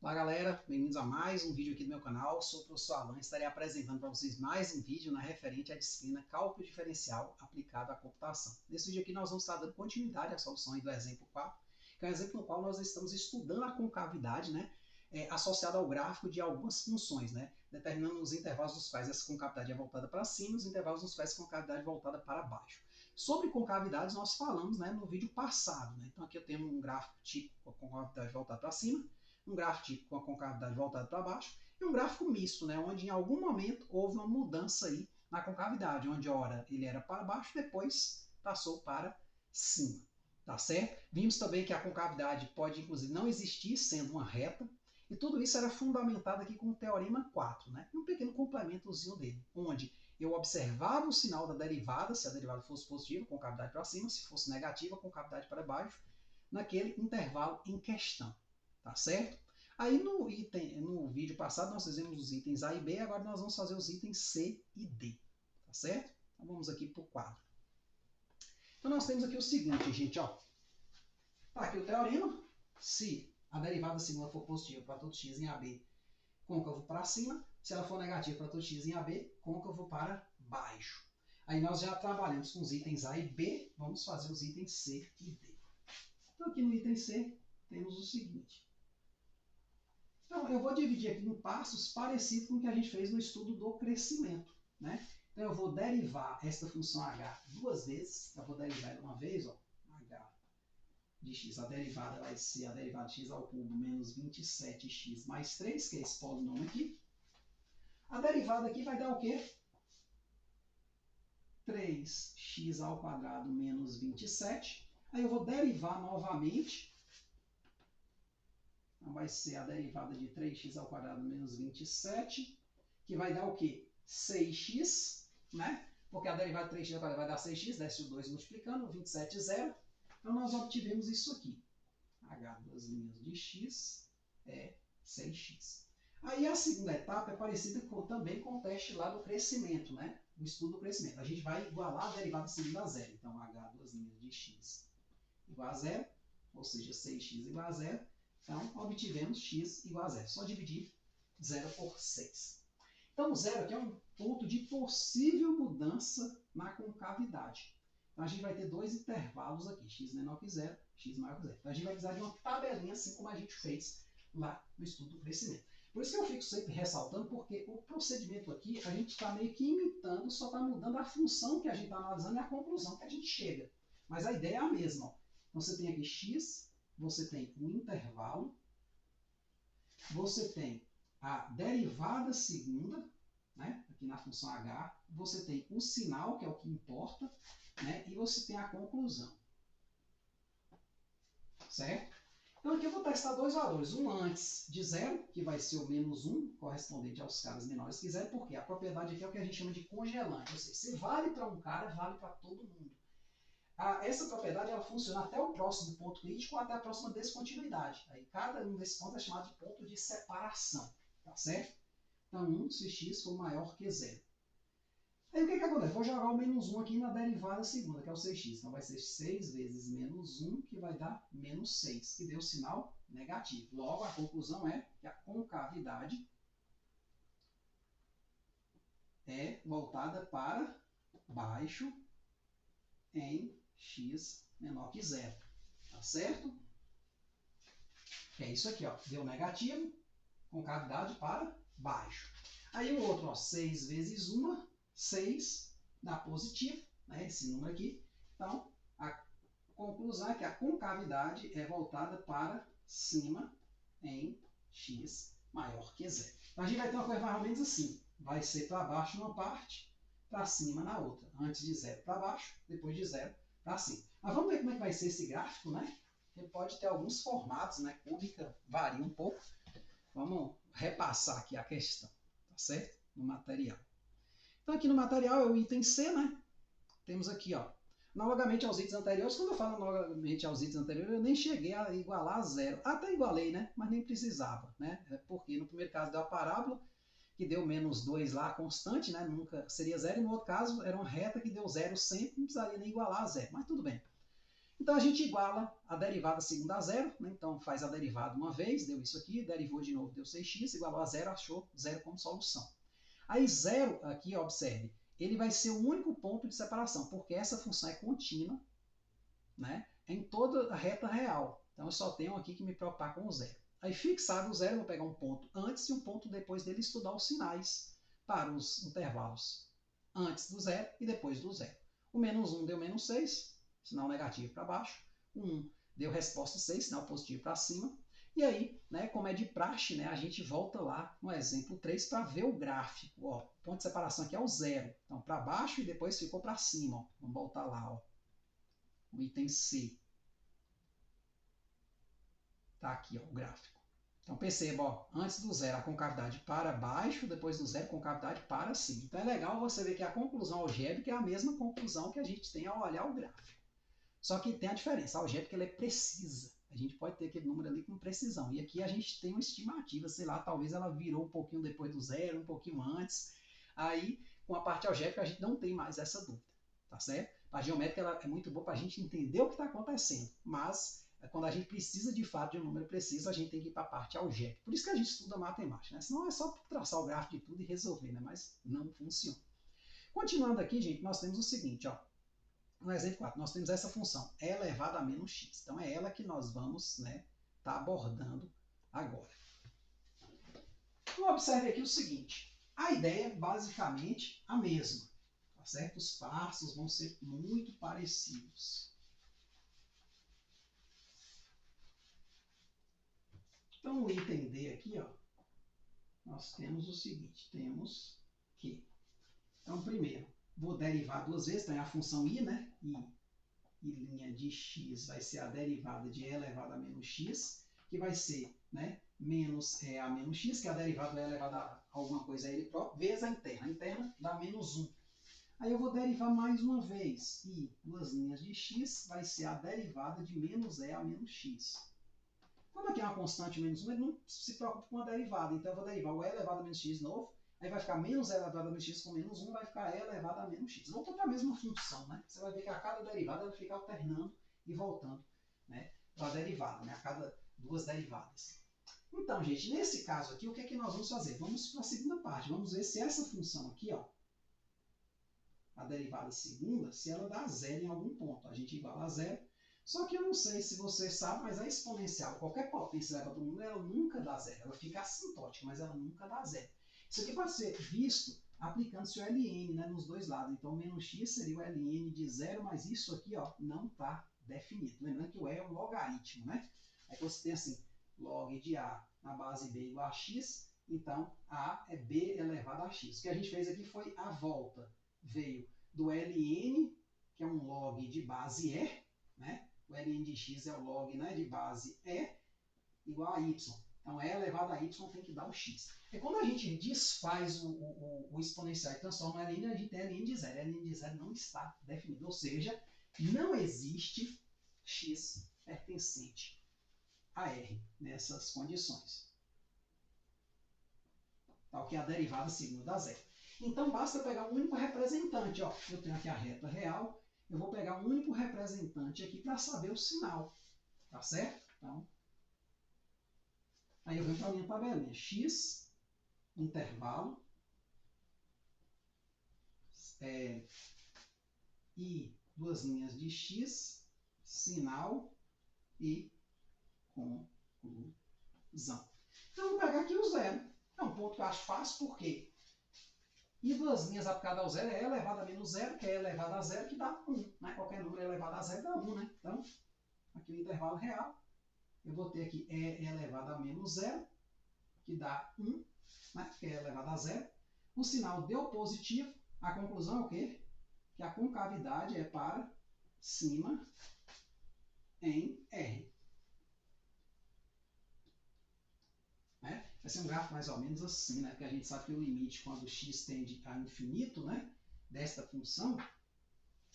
Olá galera, bem-vindos a mais um vídeo aqui do meu canal. Sou o professor Alan e estarei apresentando para vocês mais um vídeo referente à disciplina Cálculo Diferencial aplicado à computação. Nesse vídeo aqui nós vamos estar dando continuidade à solução do exemplo 4, que é um exemplo no qual nós estamos estudando a concavidade associada ao gráfico de algumas funções, determinando os intervalos nos quais essa concavidade é voltada para cima e os intervalos nos quais essa concavidade é voltada para baixo. Sobre concavidades nós falamos no vídeo passado. Então aqui eu tenho um gráfico típico com a concavidade voltada para cima, um gráfico típico com a concavidade voltada para baixo e um gráfico misto, onde em algum momento houve uma mudança aí na concavidade, onde ora ele era para baixo, depois passou para cima, tá certo? Vimos também que a concavidade pode inclusive não existir sendo uma reta, e tudo isso era fundamentado aqui com o Teorema 4, e um pequeno complementozinho dele, onde eu observava o sinal da derivada, se a derivada fosse positiva, concavidade para cima, se fosse negativa, concavidade para baixo, naquele intervalo em questão. Tá certo? Aí no vídeo passado nós fizemos os itens A e B, agora nós vamos fazer os itens C e D. Tá certo? Então vamos aqui para o quadro. Então nós temos aqui o seguinte, gente, ó. Tá aqui o teorema. Se a derivada segunda for positiva para todo x em AB, côncavo para cima. Se ela for negativa para todo x em AB, côncavo para baixo. Aí nós já trabalhamos com os itens A e B, vamos fazer os itens C e D. Então aqui no item C temos o seguinte. Então, eu vou dividir aqui em passos parecidos com o que a gente fez no estudo do crescimento. Então, eu vou derivar esta função h duas vezes. Eu vou derivar ela uma vez, ó, h de x. A derivada vai ser a derivada de x ao cubo menos 27x mais 3, que é esse polinômio aqui. A derivada aqui vai dar o quê? 3x ao quadrado menos 27. Aí eu vou derivar novamente. Então, vai ser a derivada de 3x ao quadrado menos 27, que vai dar o quê? 6x, Porque a derivada de 3x ao quadrado vai dar 6x, desce o 2 multiplicando, 27 zero. Então, nós obtivemos isso aqui. H duas linhas de x é 6x. Aí, a segunda etapa é parecida também com o teste lá do crescimento, O estudo do crescimento. A gente vai igualar a derivada segunda a zero. Então, H duas linhas de x igual a zero, ou seja, 6x igual a zero. Então, obtivemos x igual a zero. Só dividir 0 por 6. Então, o zero aqui é um ponto de possível mudança na concavidade. Então, a gente vai ter dois intervalos aqui, x menor que zero, x maior que zero. Então, a gente vai precisar de uma tabelinha, assim como a gente fez lá no estudo do crescimento. Por isso que eu fico sempre ressaltando, porque o procedimento aqui, a gente está meio que imitando, só está mudando a função que a gente está analisando e a conclusão que a gente chega. Mas a ideia é a mesma. Ó. Então, você tem aqui x, você tem o intervalo, você tem a derivada segunda, aqui na função h, você tem o sinal, que é o que importa, e você tem a conclusão. Certo? Então aqui eu vou testar dois valores, um antes de zero, que vai ser o menos 1, correspondente aos caras menores que zero, porque a propriedade aqui é o que a gente chama de congelante, ou seja, se vale para um cara, vale para todo mundo. Essa propriedade ela funciona até o próximo ponto crítico ou até a próxima descontinuidade. Aí cada um desses pontos é chamado de ponto de separação. Tá certo? Então, 1 se x for maior que 0. Aí o que acontece? Vou jogar o menos 1 aqui na derivada segunda, que é o 6x. Então vai ser 6 vezes menos 1, que vai dar menos 6, que deu sinal negativo. Logo, a conclusão é que a concavidade é voltada para baixo em x menor que zero. Tá certo? É isso aqui, ó. Deu negativo, concavidade para baixo. Aí o outro, ó, 6 vezes 1, 6 dá positivo, esse número aqui. Então, a conclusão é que a concavidade é voltada para cima em x maior que zero. Então, a gente vai ter uma coisa mais ou menos assim. Vai ser para baixo numa parte, para cima na outra. Antes de zero para baixo, depois de zero para cima. Mas vamos ver como é que vai ser esse gráfico, Ele pode ter alguns formatos, Cúbica varia um pouco. Vamos repassar aqui a questão, tá certo? No material. Então aqui no material é o item C, Temos aqui, ó, analogamente aos itens anteriores. Quando eu falo analogamente aos itens anteriores, eu nem cheguei a igualar a zero. Até igualei, Mas nem precisava, Porque no primeiro caso deu a parábola, que deu menos 2 lá, constante, Nunca seria zero. E no outro caso, era uma reta que deu zero sempre, não precisaria nem igualar a zero. Mas tudo bem. Então a gente iguala a derivada segunda a zero, né? Então faz a derivada uma vez, deu isso aqui, derivou de novo, deu 6x, igualou a zero, achou zero como solução. Aí zero aqui, observe, ele vai ser o único ponto de separação, porque essa função é contínua, né, em toda a reta real. Então eu só tenho aqui que me preocupar com o zero. Aí fixado o zero, eu vou pegar um ponto antes e um ponto depois dele, estudar os sinais para os intervalos antes do zero e depois do zero. O menos 1 deu menos 6, sinal negativo para baixo. O 1 deu resposta 6, sinal positivo para cima. E aí, né, como é de praxe, né, a gente volta lá no exemplo 3 para ver o gráfico. Ó, o ponto de separação aqui é o zero. Então, para baixo e depois ficou para cima. Ó. Vamos voltar lá. Ó. O item C. Está aqui ó, o gráfico. Então, perceba, ó, antes do zero a concavidade para baixo, depois do zero a concavidade para cima. Então, é legal você ver que a conclusão algébrica é a mesma conclusão que a gente tem ao olhar o gráfico. Só que tem a diferença, a algébrica ela é precisa. A gente pode ter aquele número ali com precisão. E aqui a gente tem uma estimativa, sei lá, talvez ela virou um pouquinho depois do zero, um pouquinho antes. Aí, com a parte algébrica, a gente não tem mais essa dúvida, tá certo? A geométrica ela é muito boa para a gente entender o que está acontecendo, mas quando a gente precisa de fato de um número preciso, a gente tem que ir para a parte algébrica. Por isso que a gente estuda matemática, né? Senão é só traçar o gráfico de tudo e resolver, né? Mas não funciona. Continuando aqui, gente, nós temos o seguinte, ó. No exemplo 4, nós temos essa função, e elevado a menos x. Então, é ela que nós vamos tá abordando agora. Então, observe aqui o seguinte. A ideia é basicamente a mesma. Tá certo? Os passos vão ser muito parecidos. Então, no item D aqui, ó, nós temos o seguinte. Temos que... Então, primeiro, vou derivar duas vezes. Então, é a função i, né? E linha de x vai ser a derivada de e elevado a menos x, que vai ser, né, menos e a menos x, que é a derivada do e elevado a alguma coisa a ele próprio, vezes a interna. A interna dá menos 1. Aí eu vou derivar mais uma vez. E duas linhas de x vai ser a derivada de menos e a menos x. Como aqui é uma constante menos 1, ele não se preocupa com a derivada. Então eu vou derivar o e elevado a menos x de novo. Aí vai ficar menos e elevado a menos x com menos 1, vai ficar e elevado a menos x. Voltou para a mesma função, né? Você vai ver que a cada derivada ela fica alternando e voltando, né, para a derivada, né? A cada duas derivadas. Então, gente, nesse caso aqui, o que é que nós vamos fazer? Vamos para a segunda parte. Vamos ver se essa função aqui, ó, a derivada segunda, se ela dá zero em algum ponto. A gente iguala a zero. Só que eu não sei se você sabe, mas a exponencial, qualquer potência elevada ao número, ela nunca dá zero. Ela fica assintótica, mas ela nunca dá zero. Isso aqui pode ser visto aplicando-se o ln, né, nos dois lados. Então, menos x seria o ln de zero, mas isso aqui ó, não está definido. Lembrando que o e é um logaritmo, né? Aí você tem assim, log de a na base b igual a x, então a é b elevado a x. O que a gente fez aqui foi a volta. Veio do ln, que é um log de base e, né? O ln de x é o log, né, de base e, igual a y. Então, e elevado a y tem que dar o x. E quando a gente desfaz o exponencial e transforma em ln, a gente tem ln de zero. Ln de zero não está definido, ou seja, não existe x pertencente a r nessas condições. Tal que é a derivada segunda da zero. Então, basta pegar um único representante. Ó. Eu tenho aqui a reta real, eu vou pegar um único representante aqui para saber o sinal. Tá certo? Então, aí eu venho para a minha tabelinha. X, intervalo, e duas linhas de x, sinal e conclusão. Então, eu vou pegar aqui o zero. É um ponto que eu acho fácil, porque e duas linhas aplicadas ao zero é e elevado a menos zero, que é elevado a zero, que dá 1. Né? Qualquer número elevado a zero dá 1. Né? Então, aqui o intervalo real, eu vou ter aqui e elevado a menos zero, que dá 1, né? Que é elevado a zero. O sinal deu positivo, a conclusão é o quê? Que a concavidade é para cima em R. Né? Vai ser um gráfico mais ou menos assim, né? Porque a gente sabe que o limite, quando x tende a infinito, né, desta função,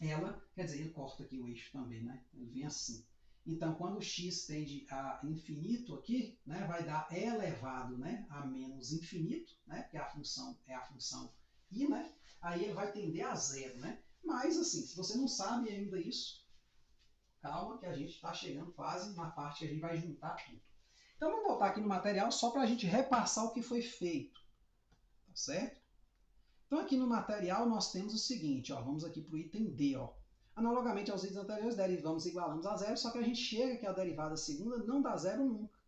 ela, quer dizer, ele corta aqui o eixo também, né? Ele vem assim. Então, quando x tende a infinito aqui, né, vai dar e elevado, né, a menos infinito, né, porque a função é a função i, né? Aí ele vai tender a zero, né? Mas, assim, se você não sabe ainda isso, calma que a gente está chegando quase na parte que a gente vai juntar tudo. Então vamos voltar aqui no material só para a gente repassar o que foi feito, tá certo? Então aqui no material nós temos o seguinte, ó, vamos aqui para o item D. Ó. Analogamente aos itens anteriores, derivamos e igualamos a zero, só que a gente chega que a derivada segunda não dá zero nunca.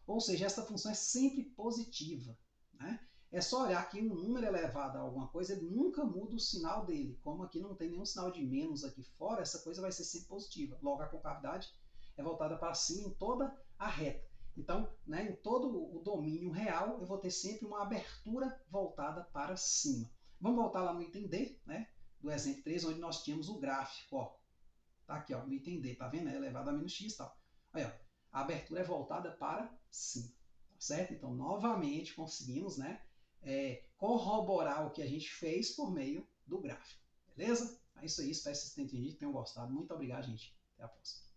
Ou seja, essa função é sempre positiva. Né? É só olhar que um número elevado a alguma coisa, ele nunca muda o sinal dele. Como aqui não tem nenhum sinal de menos aqui fora, essa coisa vai ser sempre positiva. Logo, a concavidade é voltada para cima em toda a reta. Então, né, em todo o domínio real, eu vou ter sempre uma abertura voltada para cima. Vamos voltar lá no item D, né, do exemplo 3, onde nós tínhamos o gráfico. Ó. Tá aqui, ó, no item D, tá vendo? É elevado a menos x e tal. Aí, ó, a abertura é voltada para cima, tá certo? Então, novamente, conseguimos, né, corroborar o que a gente fez por meio do gráfico, beleza? É isso aí, espero que vocês tenham entendido, tenham gostado. Muito obrigado, gente. Até a próxima.